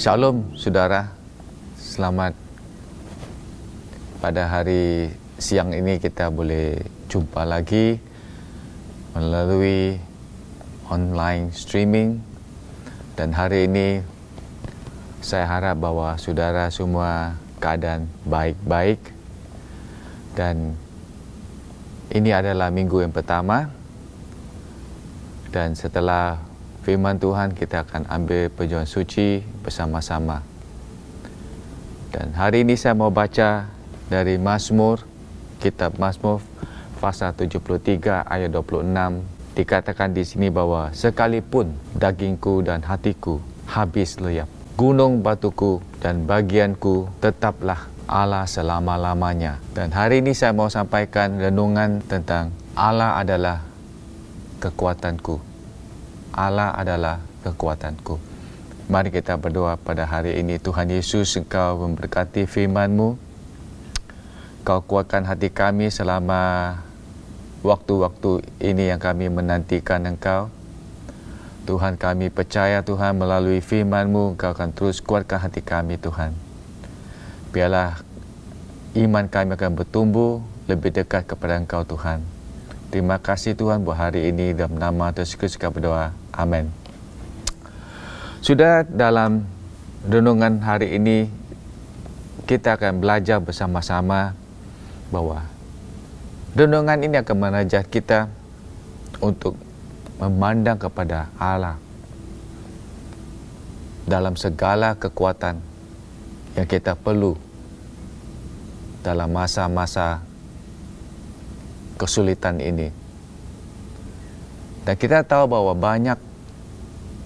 Shalom saudara, selamat pada hari siang ini kita boleh jumpa lagi melalui online streaming. Dan hari ini saya harap bahwa saudara semua keadaan baik-baik. Dan ini adalah minggu yang pertama. Dan setelah firman Tuhan, kita akan ambil perjamuan suci bersama-sama. Dan hari ini saya mau baca dari Mazmur, kitab Mazmur pasal 73 ayat 26. Dikatakan di sini bahwa sekalipun dagingku dan hatiku habis leyap, gunung batuku dan bagianku tetaplah Allah selama-lamanya. Dan hari ini saya mau sampaikan renungan tentang Allah adalah kekuatanku. Allah adalah kekuatanku. Mari kita berdoa pada hari ini. Tuhan Yesus, Engkau memberkati firman-Mu. Kau kuatkan hati kami selama waktu-waktu ini yang kami menantikan Engkau. Tuhan, kami percaya Tuhan melalui firman-Mu, Engkau akan terus kuatkan hati kami Tuhan. Biarlah iman kami akan bertumbuh lebih dekat kepada Engkau Tuhan. Terima kasih Tuhan buat hari ini, dalam nama Tuhan Yesus kami berdoa. Amin. Sudah dalam renungan hari ini, kita akan belajar bersama-sama bahwa renungan ini akan mengajar kita untuk memandang kepada Allah dalam segala kekuatan yang kita perlu dalam masa-masa kesulitan ini. Dan kita tahu bahwa banyak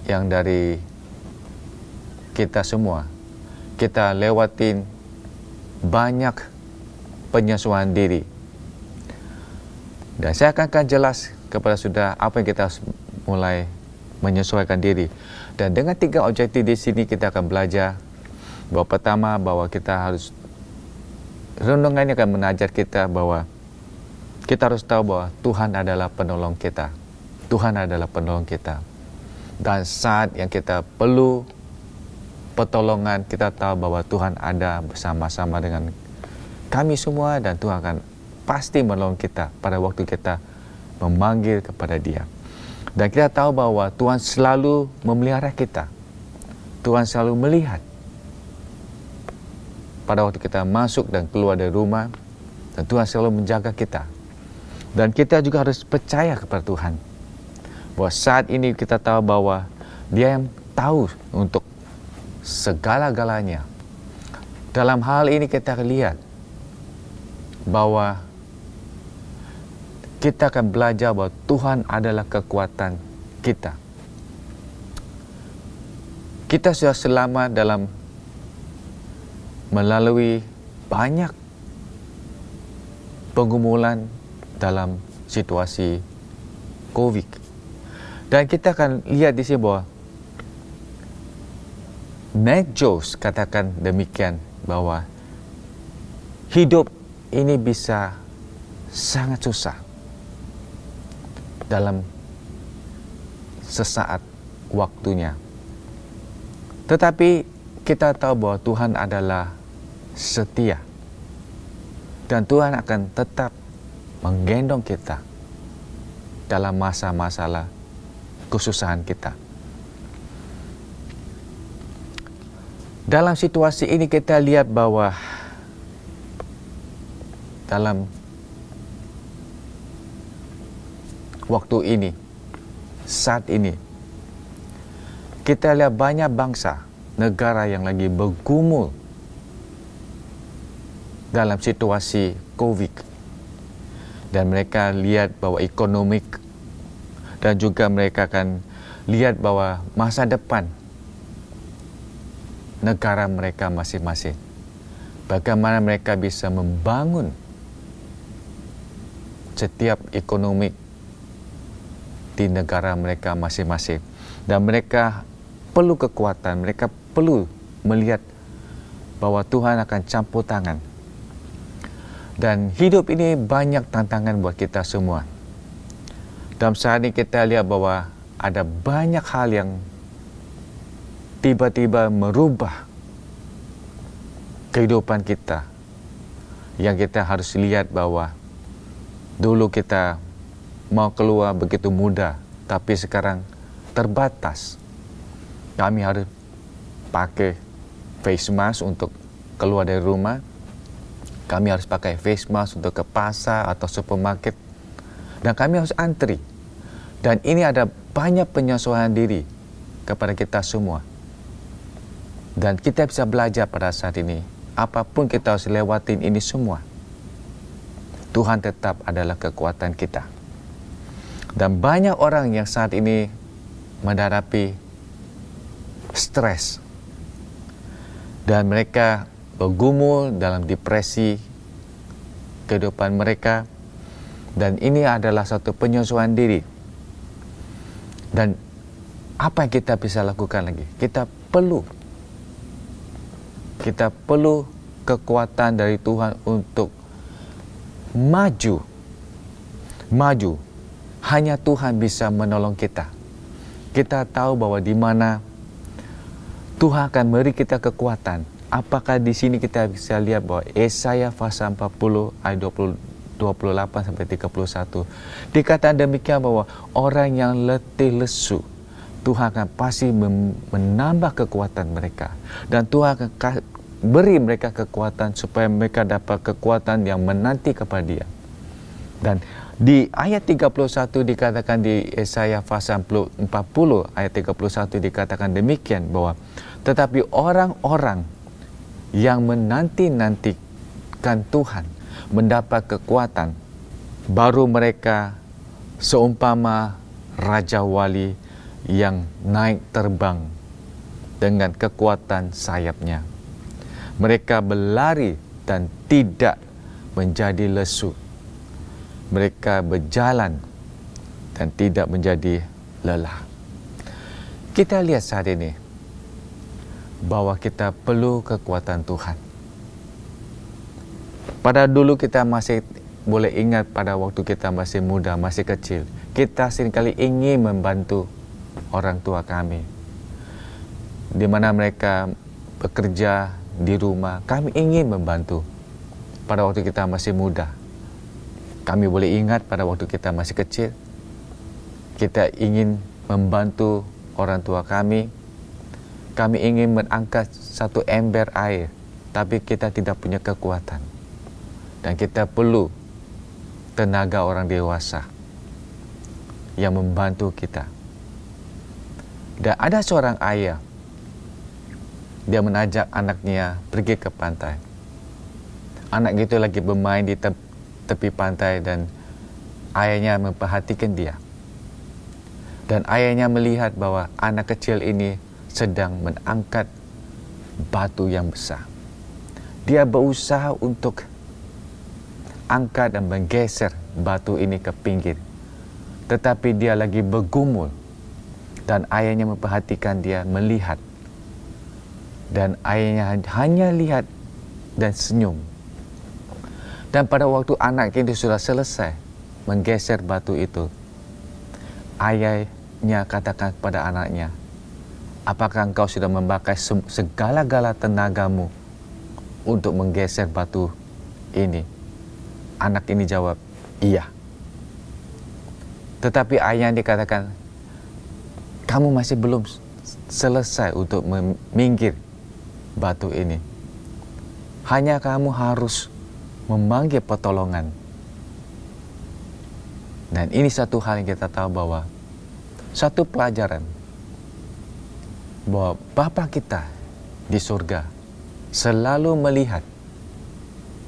yang dari kita semua, kita lewatin banyak penyesuaian diri. Dan saya akan jelas kepada saudara apa yang kita mulai menyesuaikan diri. Dan dengan 3 objektif di sini kita akan belajar bahwa pertama, bahwa kita harus, renungan ini akan mengajar kita bahwa kita harus tahu bahwa Tuhan adalah penolong kita. Tuhan adalah penolong kita. Dan saat yang kita perlu pertolongan, kita tahu bahwa Tuhan ada bersama-sama dengan kami semua. Dan Tuhan akan pasti menolong kita pada waktu kita memanggil kepada Dia. Dan kita tahu bahwa Tuhan selalu memelihara kita. Tuhan selalu melihat pada waktu kita masuk dan keluar dari rumah. Dan Tuhan selalu menjaga kita. Dan kita juga harus percaya kepada Tuhan bahwa saat ini kita tahu bahwa Dia yang tahu untuk segala-galanya. Dalam hal ini kita lihat bahwa kita akan belajar bahwa Tuhan adalah kekuatan kita. Kita sudah selamat dalam melalui banyak pergumulan dalam situasi COVID. Dan kita akan lihat di sini bahwa Nate Jones katakan demikian, bahwa hidup ini bisa sangat susah dalam sesaat waktunya. Tetapi kita tahu bahwa Tuhan adalah setia. Dan Tuhan akan tetap menggendong kita dalam masa-masalah kesusahan kita. Dalam situasi ini kita lihat bahwa dalam waktu ini, saat ini, kita lihat banyak bangsa, negara yang lagi bergumul dalam situasi COVID. Dan mereka lihat bahwa ekonomi, dan juga mereka akan lihat bahwa masa depan negara mereka masing-masing. Bagaimana mereka bisa membangun setiap ekonomi di negara mereka masing-masing. Dan mereka perlu kekuatan, mereka perlu melihat bahwa Tuhan akan campur tangan. Dan hidup ini banyak tantangan buat kita semua. Dalam saat ini kita lihat bahwa ada banyak hal yang tiba-tiba merubah kehidupan kita, yang kita harus lihat bahwa dulu kita mau keluar begitu mudah, tapi sekarang terbatas. Kami harus pakai face mask untuk keluar dari rumah. Kami harus pakai face mask untuk ke pasar atau supermarket. Dan kami harus antri. Dan ini ada banyak penyesuaian diri kepada kita semua. Dan kita bisa belajar pada saat ini. Apapun kita harus lewatin ini semua, Tuhan tetap adalah kekuatan kita. Dan banyak orang yang saat ini menghadapi stres. Dan mereka bergumul dalam depresi kehidupan mereka. Dan ini adalah satu penyesuaian diri. Dan apa yang kita bisa lakukan lagi? Kita perlu kekuatan dari Tuhan untuk maju. Hanya Tuhan bisa menolong kita. Kita tahu bahwa di mana Tuhan akan beri kita kekuatan. Apakah di sini kita bisa lihat bahwa Yesaya pasal 40 ayat 28 sampai 31 dikatakan demikian bahwa orang yang letih lesu, Tuhan akan pasti menambah kekuatan mereka. Dan Tuhan akan beri mereka kekuatan supaya mereka dapat kekuatan yang menanti kepada Dia. Dan di ayat 31 dikatakan di Yesaya pasal 40 ayat 31 dikatakan demikian bahwa tetapi orang-orang yang menanti-nantikan Tuhan mendapat kekuatan, baru mereka seumpama Raja Wali yang naik terbang dengan kekuatan sayapnya. Mereka berlari dan tidak menjadi lesu. Mereka berjalan dan tidak menjadi lelah. Kita lihat saat ini bahwa kita perlu kekuatan Tuhan. Pada dulu kita masih boleh ingat pada waktu kita masih muda, masih kecil. Kita seringkali ingin membantu orang tua kami. Di mana mereka bekerja di rumah, kami ingin membantu. Pada waktu kita masih muda, kami boleh ingat pada waktu kita masih kecil, kita ingin membantu orang tua kami. Kami ingin mengangkat satu ember air, tapi kita tidak punya kekuatan. Dan kita perlu tenaga orang dewasa yang membantu kita. Dan ada seorang ayah, dia mengajak anaknya pergi ke pantai. Anak itu lagi bermain di tepi pantai dan ayahnya memperhatikan dia. Dan ayahnya melihat bahwa anak kecil ini sedang mengangkat batu yang besar. Dia berusaha untuk angkat dan menggeser batu ini ke pinggir. Tetapi dia lagi bergumul. Dan ayahnya memperhatikan dia, melihat. Dan ayahnya hanya lihat dan senyum. Dan pada waktu anak itu sudah selesai menggeser batu itu, ayahnya katakan kepada anaknya, apakah engkau sudah memakai segala-gala tenagamu untuk menggeser batu ini? Anak ini jawab, iya. Tetapi ayahnya dikatakan, kamu masih belum selesai untuk meminggir batu ini. Hanya kamu harus memanggil pertolongan. Dan ini satu hal yang kita tahu bahwa satu pelajaran bahwa Bapa kita di surga selalu melihat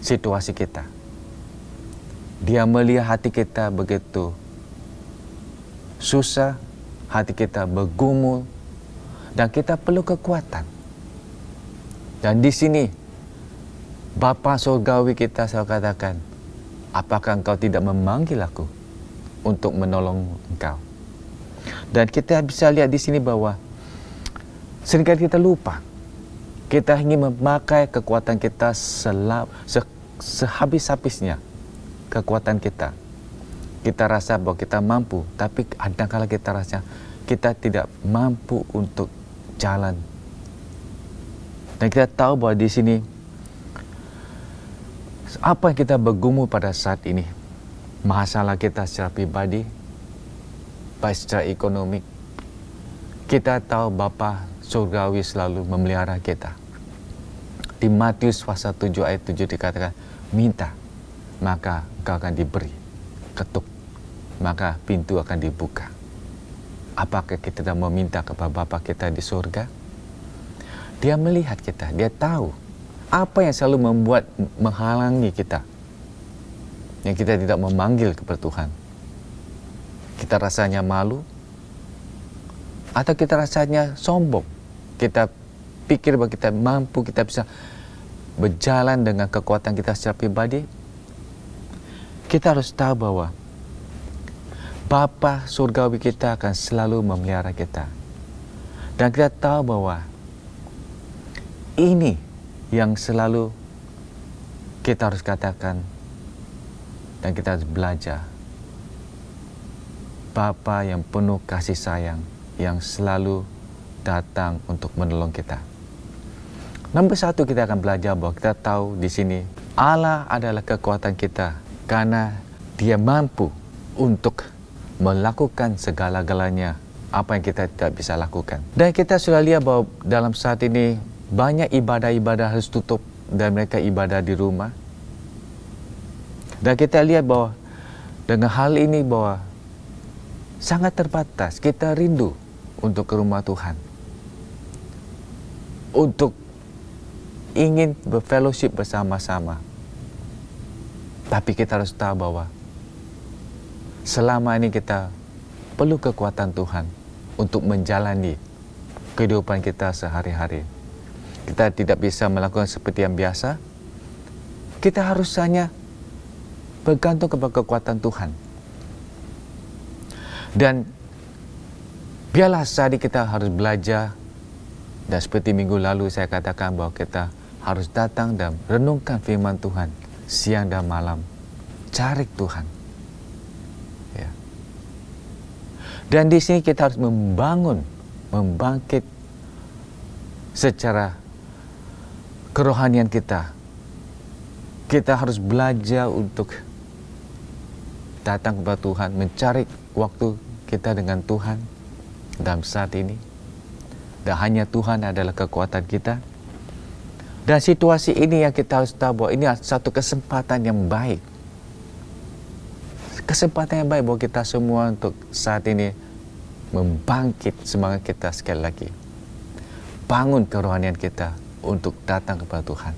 situasi kita. Dia melihat hati kita begitu susah, hati kita bergumul, dan kita perlu kekuatan. Dan di sini Bapa surgawi kita selalu katakan, apakah engkau tidak memanggil aku untuk menolong engkau? Dan kita bisa lihat di sini bahwa seringkali kita lupa. Kita ingin memakai kekuatan kita sehabis-habisnya. Kekuatan kita. Kita rasa bahwa kita mampu, tapi kadang-kadang kita rasa kita tidak mampu untuk jalan Dan kita tahu bahwa di sini apa yang kita bergumul pada saat ini, masalah kita secara pribadi, baik secara ekonomi, kita tahu Bapa Surgawi selalu memelihara kita. Di Matius pasal 7 ayat 7 dikatakan, minta, maka engkau akan diberi. Ketuk, maka pintu akan dibuka. Apakah kita dah meminta kepada Bapa kita di surga? Dia melihat kita, dia tahu apa yang selalu membuat menghalangi kita, yang kita tidak memanggil kepada Tuhan. Kita rasanya malu, atau kita rasanya sombong. Kita pikir bahwa kita mampu, kita bisa berjalan dengan kekuatan kita secara pribadi. Kita harus tahu bahwa Bapa Surgawi kita akan selalu memelihara kita. Dan kita tahu bahwa ini yang selalu kita harus katakan dan kita harus belajar. Bapa yang penuh kasih sayang, yang selalu datang untuk menolong kita. Nombor satu, kita akan belajar bahwa kita tahu di sini Allah adalah kekuatan kita karena Dia mampu untuk melakukan segala-galanya apa yang kita tidak bisa lakukan. Dan kita sudah lihat bahwa dalam saat ini banyak ibadah-ibadah harus tutup dan mereka ibadah di rumah. Dan kita lihat bahwa dengan hal ini bahwa sangat terbatas. Kita rindu untuk ke rumah Tuhan, untuk ingin berfellowship bersama-sama. Tapi kita harus tahu bahwa selama ini kita perlu kekuatan Tuhan untuk menjalani kehidupan kita sehari-hari. Kita tidak bisa melakukan seperti yang biasa. Kita harus hanya bergantung kepada kekuatan Tuhan. Dan biarlah saat ini kita harus belajar. Dan seperti minggu lalu saya katakan bahwa kita harus datang dan renungkan firman Tuhan siang dan malam. Cari Tuhan. Ya. Dan di sini kita harus membangkit secara kerohanian kita. Kita harus belajar untuk datang kepada Tuhan, mencari waktu kita dengan Tuhan dalam saat ini. Dan hanya Tuhan adalah kekuatan kita. Dan situasi ini yang kita harus tahu bahwa ini satu kesempatan yang baik. Kesempatan yang baik buat kita semua untuk saat ini membangkit semangat kita sekali lagi. Bangun kerohanian kita untuk datang kepada Tuhan.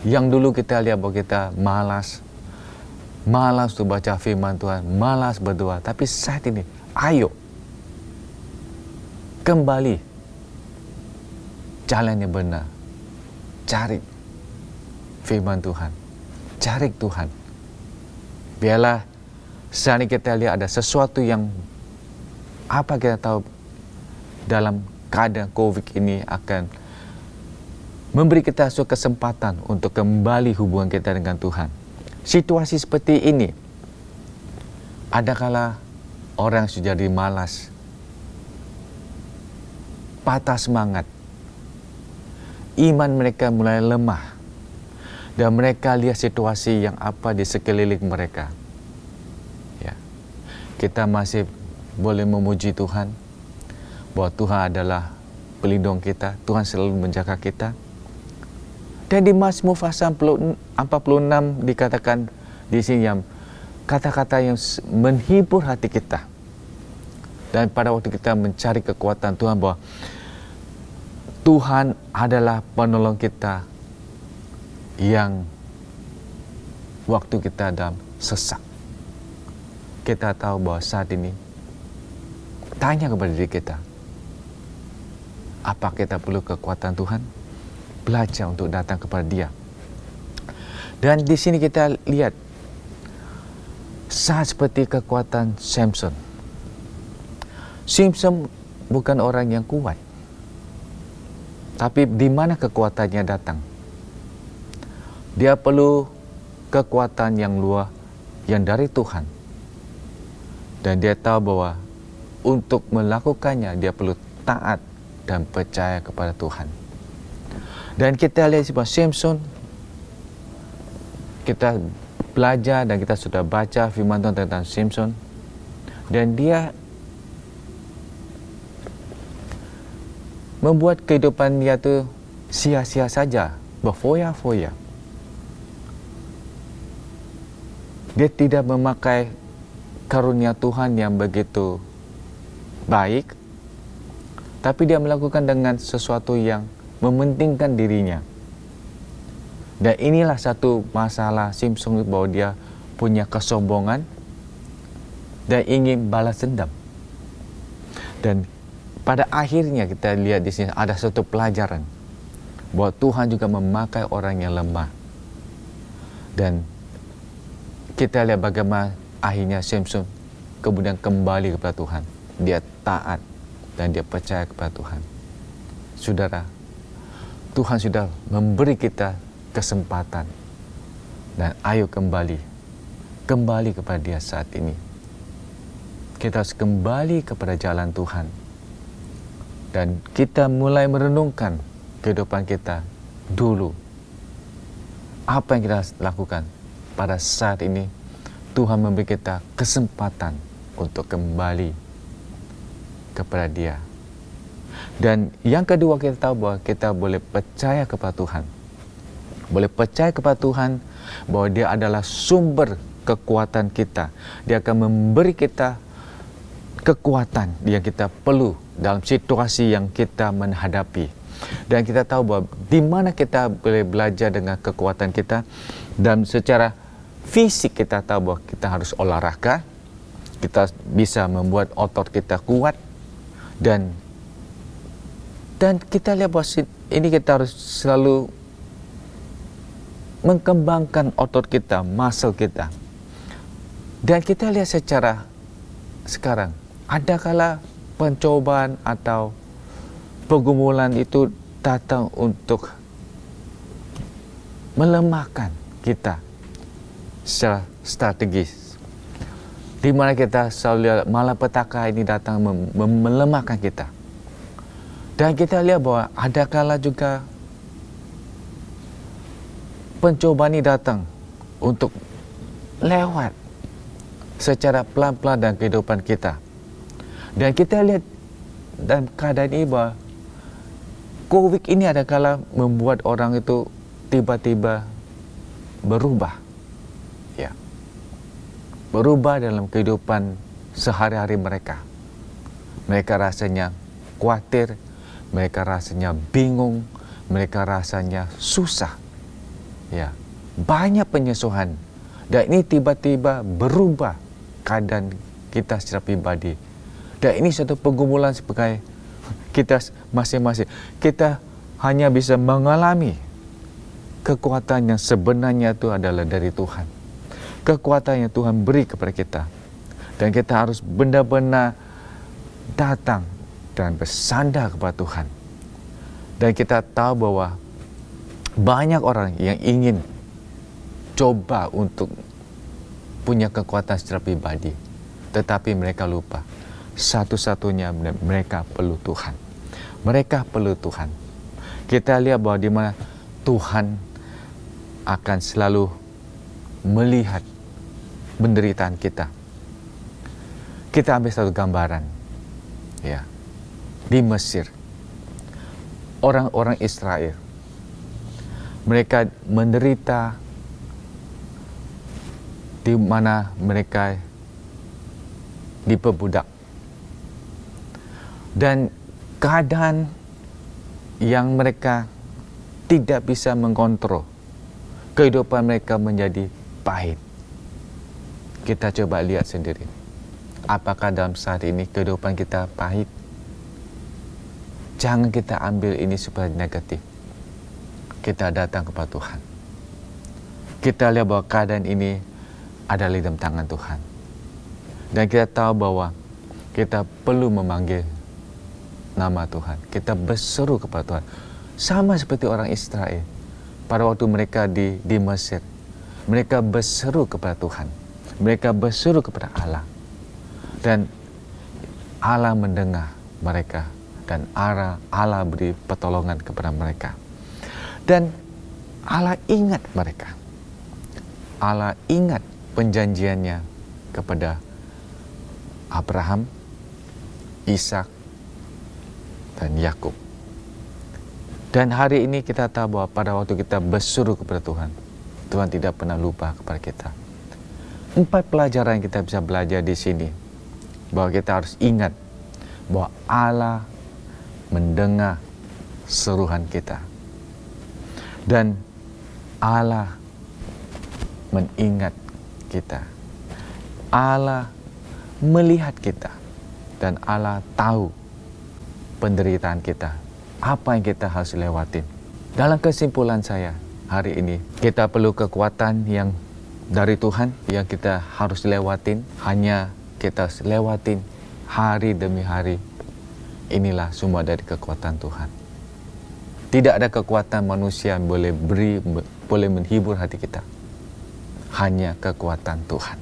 Yang dulu kita lihat bahwa kita malas untuk baca firman Tuhan, malas berdoa. Tapi saat ini, ayo kembali jalan yang benar. Cari firman Tuhan, cari Tuhan. Biarlah saat ini kita lihat ada sesuatu yang apa kita tahu dalam keadaan COVID ini akan memberi kita suatu kesempatan untuk kembali hubungan kita dengan Tuhan. Situasi seperti ini, adakala orang sudah jadi malas, patah semangat, iman mereka mulai lemah, dan mereka lihat situasi yang apa di sekeliling mereka. Ya, kita masih boleh memuji Tuhan bahwa Tuhan adalah pelindung kita, Tuhan selalu menjaga kita. Dan di Mazmur pasal 46 dikatakan di sini yang kata-kata yang menghibur hati kita. Dan pada waktu kita mencari kekuatan Tuhan bahwa Tuhan adalah penolong kita yang waktu kita dalam sesak. Kita tahu bahwa saat ini tanya kepada diri kita, apa kita perlu kekuatan Tuhan? Belajar untuk datang kepada Dia. Dan di sini kita lihat saat seperti kekuatan Samson. Samson bukan orang yang kuat, tapi di mana kekuatannya datang? Dia perlu kekuatan yang luar, yang dari Tuhan. Dan dia tahu bahwa untuk melakukannya dia perlu taat dan percaya kepada Tuhan. Dan kita lihat sebuah Samson, kita belajar dan kita sudah baca firman Tuhan tentang Samson, dan dia membuat kehidupan dia tu sia-sia saja, berfoya-foya. Dia tidak memakai karunia Tuhan yang begitu baik, tapi dia melakukan dengan sesuatu yang mementingkan dirinya. Dan inilah satu masalah Samson, bahwa dia punya kesombongan dan ingin balas dendam. Dan pada akhirnya kita lihat di sini ada satu pelajaran bahwa Tuhan juga memakai orang yang lemah. Dan kita lihat bagaimana akhirnya Samson kemudian kembali kepada Tuhan. Dia taat dan dia percaya kepada Tuhan. Saudara, Tuhan sudah memberi kita kesempatan, dan ayo kembali kepada Dia saat ini. Kita harus kembali kepada jalan Tuhan, dan kita mulai merenungkan kehidupan kita dulu. Apa yang kita lakukan pada saat ini? Tuhan memberi kita kesempatan untuk kembali kepada Dia. Dan yang kedua, kita tahu bahwa kita boleh percaya kepada Tuhan. Boleh percaya kepada Tuhan bahwa Dia adalah sumber kekuatan kita. Dia akan memberi kita kekuatan yang kita perlu dalam situasi yang kita menghadapi. Dan kita tahu bahwa di mana kita boleh belajar dengan kekuatan kita. Dan secara fisik kita tahu bahwa kita harus olahraga. Kita bisa membuat otot kita kuat. Dan kita lihat bahwa ini kita harus selalu mengembangkan otot kita, muscle kita. Dan kita lihat secara sekarang, ada kala pencobaan atau pergumulan itu datang untuk melemahkan kita secara strategis. Di mana kita selalu lihat malapetaka ini datang melemahkan kita. Dan kita lihat bahwa ada kala juga pencobaan ini datang untuk lewat secara pelan-pelan dalam kehidupan kita. Dan kita lihat dalam keadaan ini bahwa COVID ini ada kala membuat orang itu tiba-tiba berubah. Ya. Berubah dalam kehidupan sehari-hari mereka. Mereka rasanya khawatir, mereka rasanya bingung, mereka rasanya susah. Ya. Banyak penyesuaian. Dan ini tiba-tiba berubah keadaan kita secara pribadi. Dan ini satu pergumulan sebagai kita masing-masing. Kita hanya bisa mengalami kekuatan yang sebenarnya itu adalah dari Tuhan. Kekuatan yang Tuhan beri kepada kita. Dan kita harus benar-benar datang dan bersandar kepada Tuhan. Dan kita tahu bahwa banyak orang yang ingin coba untuk punya kekuatan secara pribadi, tetapi mereka lupa satu-satunya mereka perlu Tuhan. Mereka perlu Tuhan. Kita lihat bahwa di mana Tuhan akan selalu melihat penderitaan kita. Kita ambil satu gambaran, ya, di Mesir, orang-orang Israel, mereka menderita di mana mereka diperbudak. Dan keadaan yang mereka tidak bisa mengontrol, kehidupan mereka menjadi pahit. Kita coba lihat sendiri. Apakah dalam saat ini kehidupan kita pahit? Jangan kita ambil ini sebagai negatif. Kita datang kepada Tuhan. Kita lihat bahwa keadaan ini adalah dalam tangan Tuhan. Dan kita tahu bahwa kita perlu memanggil nama Tuhan. Kita berseru kepada Tuhan. Sama seperti orang Israel. Pada waktu mereka di Mesir. Mereka berseru kepada Tuhan. Mereka berseru kepada Allah. Dan Allah mendengar mereka. Dan Allah beri pertolongan kepada mereka. Dan Allah ingat mereka. Allah ingat perjanjiannya kepada Abraham, Ishak, dan Yakub. Dan hari ini kita tahu bahwa pada waktu kita berseru kepada Tuhan, Tuhan tidak pernah lupa kepada kita. 4 pelajaran yang kita bisa belajar di sini, bahwa kita harus ingat bahwa Allah mendengar seruhan kita. Dan Allah mengingat kita. Allah melihat kita. Dan Allah tahu penderitaan kita. Apa yang kita harus lewatin. Dalam kesimpulan saya, hari ini kita perlu kekuatan yang dari Tuhan yang kita harus lewatin. Hanya kita harus lewatin hari demi hari. Inilah semua dari kekuatan Tuhan. Tidak ada kekuatan manusia yang boleh menghibur hati kita. Hanya kekuatan Tuhan.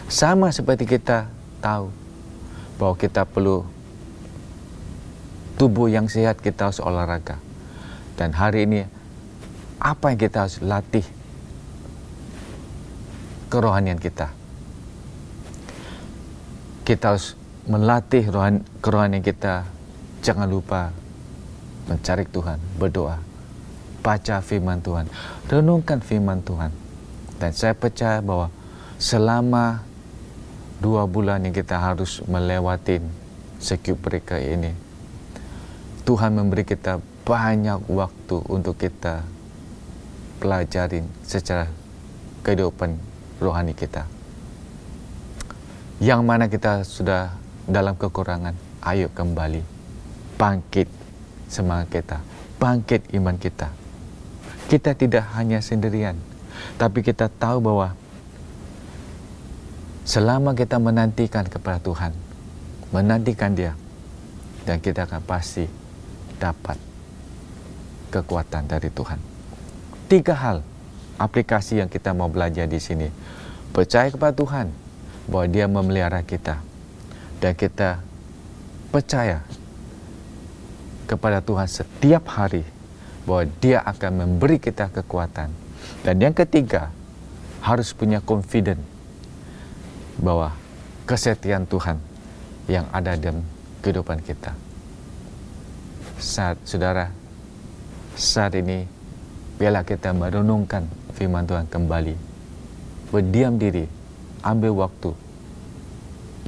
Sama seperti kita tahu bahwa kita perlu tubuh yang sehat, kita harus olahraga. Dan hari ini apa yang kita harus latih? Kerohanian kita. Kita harus melatih kerohanian kita. Jangan lupa mencari Tuhan, berdoa, baca firman Tuhan, renungkan firman Tuhan. Dan saya percaya bahwa selama 2 bulan yang kita harus melewati circuit breaker ini, Tuhan memberi kita banyak waktu untuk kita pelajarin secara kehidupan rohani kita. Yang mana kita sudah dalam kekurangan, ayo kembali, bangkit semangat kita, bangkit iman kita. Kita tidak hanya sendirian, tapi kita tahu bahwa selama kita menantikan kepada Tuhan, menantikan Dia, dan kita akan pasti dapat kekuatan dari Tuhan. 3 hal aplikasi yang kita mau belajar di sini. Percaya kepada Tuhan bahwa Dia memelihara kita, dan kita percaya kepada Tuhan setiap hari bahwa Dia akan memberi kita kekuatan. Dan yang ketiga, harus punya confidence bahwa kesetiaan Tuhan yang ada dalam kehidupan kita. Saudara, saat ini biarlah kita merenungkan firman Tuhan kembali. Berdiam diri, ambil waktu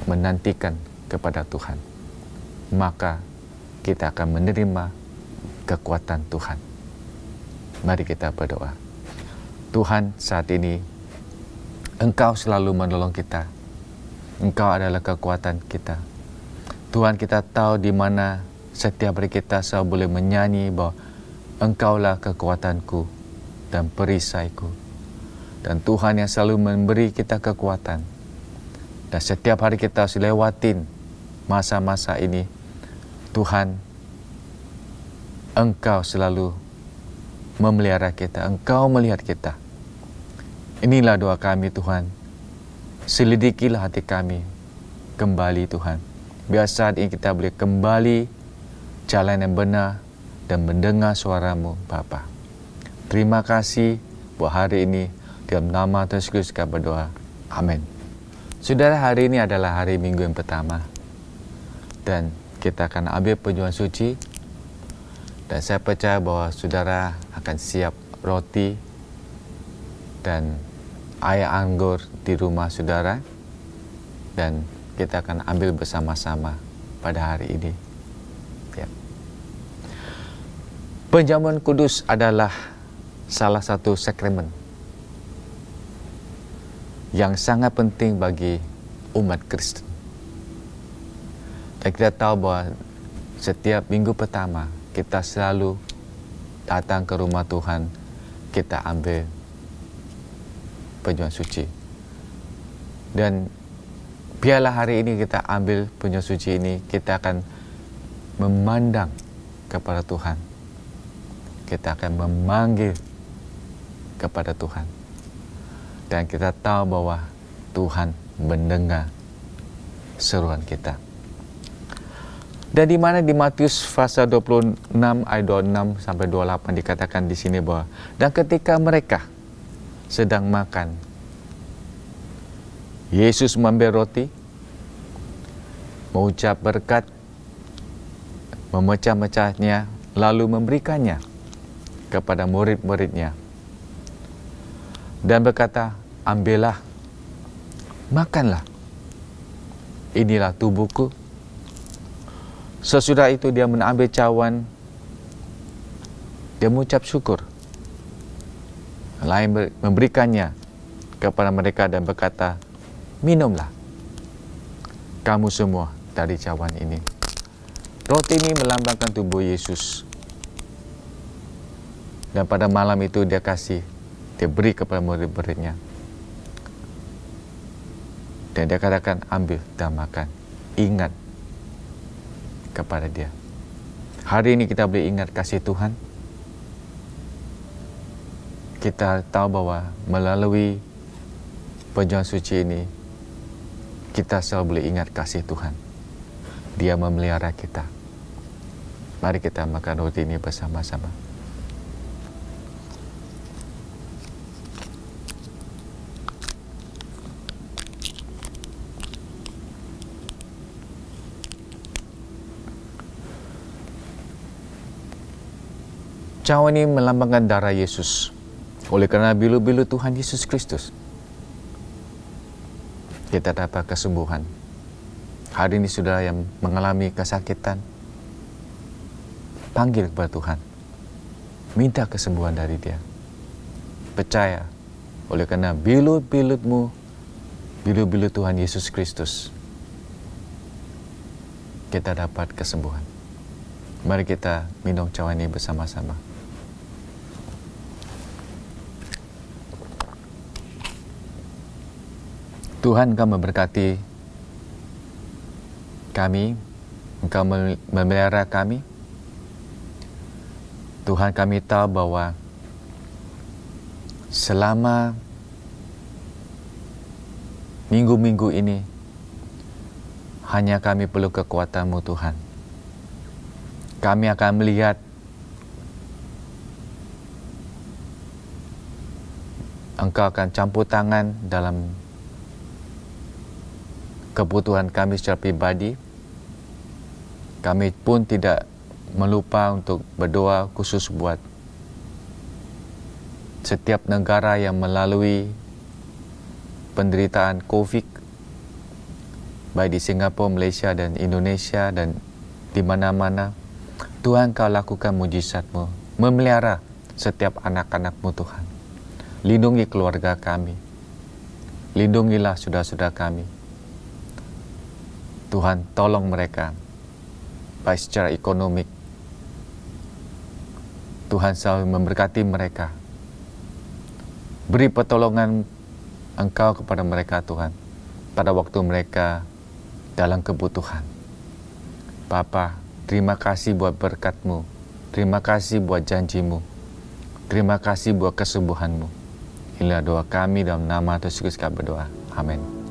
menantikan kepada Tuhan. Maka kita akan menerima kekuatan Tuhan. Mari kita berdoa. Tuhan, saat ini Engkau selalu menolong kita. Engkau adalah kekuatan kita. Tuhan, kita tahu di mana setiap hari kita selalu boleh menyanyi bahwa Engkaulah kekuatanku dan perisaiku. Dan Tuhan yang selalu memberi kita kekuatan. Dan setiap hari kita harus lewatin masa-masa ini. Tuhan, Engkau selalu memelihara kita. Engkau melihat kita. Inilah doa kami, Tuhan. Selidikilah hati kami kembali, Tuhan. Biar saat ini kita boleh kembali jalan yang benar dan mendengar suara-Mu, Bapa. Terima kasih buat hari ini. Dalam nama Tuhan Yesus kami berdoa. Amin. Saudara, hari ini adalah hari Minggu yang pertama. Dan kita akan ambil penyucian suci. Dan saya percaya bahwa saudara akan siap roti dan air anggur di rumah saudara. Dan kita akan ambil bersama-sama pada hari ini. Ya. Penjamuan kudus adalah salah satu sakramen yang sangat penting bagi umat Kristen. Dan kita tahu bahwa setiap minggu pertama kita selalu datang ke rumah Tuhan, kita ambil penyucian suci. Dan biarlah hari ini kita ambil penyucian suci ini, kita akan memandang kepada Tuhan. Kita akan memanggil kepada Tuhan. Dan kita tahu bahwa Tuhan mendengar seruan kita. Dan di mana di Matius pasal 26 ayat 26 sampai 28 dikatakan di sini bahwa, dan ketika mereka sedang makan, Yesus mengambil roti, mengucap berkat, memecah-mecahnya, lalu memberikannya kepada murid-muridnya dan berkata, ambillah, makanlah, inilah tubuhku. Sesudah itu dia mengambil cawan, dia mengucap syukur, lalu memberikannya kepada mereka dan berkata, minumlah kamu semua dari cawan ini. Roti ini melambangkan tubuh Yesus. Dan pada malam itu dia beri kepada murid-muridnya. Dan dia katakan, ambil dan makan. Ingat kepada dia. Hari ini kita boleh ingat kasih Tuhan. Kita tahu bahwa melalui perjuangan suci ini, kita selalu boleh ingat kasih Tuhan. Dia memelihara kita. Mari kita makan roti ini bersama-sama. Cawan ini melambangkan darah Yesus. Oleh karena bilu-bilu Tuhan Yesus Kristus, kita dapat kesembuhan. Hari ini saudara yang mengalami kesakitan, panggil kepada Tuhan. Minta kesembuhan dari Dia. Percaya, oleh karena bilu-bilutmu, bilu-bilu Tuhan Yesus Kristus, kita dapat kesembuhan. Mari kita minum cawan ini bersama-sama. Tuhan, Engkau memberkati kami, Engkau memelihara kami. Tuhan, kami tahu bahwa selama minggu-minggu ini hanya kami perlu kekuatan-Mu, Tuhan. Kami akan melihat Engkau akan campur tangan dalam kebutuhan kami secara pribadi. Kami pun tidak melupa untuk berdoa khusus buat setiap negara yang melalui penderitaan COVID, baik di Singapura, Malaysia dan Indonesia dan di mana-mana. Tuhan, Kau lakukan mujizat-Mu, memelihara setiap anak-anak-Mu, Tuhan. Lindungi keluarga kami, lindungilah saudara-saudara kami. Tuhan, tolong mereka, baik secara ekonomi. Tuhan selalu memberkati mereka. Beri pertolongan Engkau kepada mereka, Tuhan, pada waktu mereka dalam kebutuhan. Bapa, terima kasih buat berkat-Mu. Terima kasih buat janji-Mu. Terima kasih buat kesembuhan-Mu. Inilah doa kami dalam nama Tuhan Yesus kami berdoa. Amin.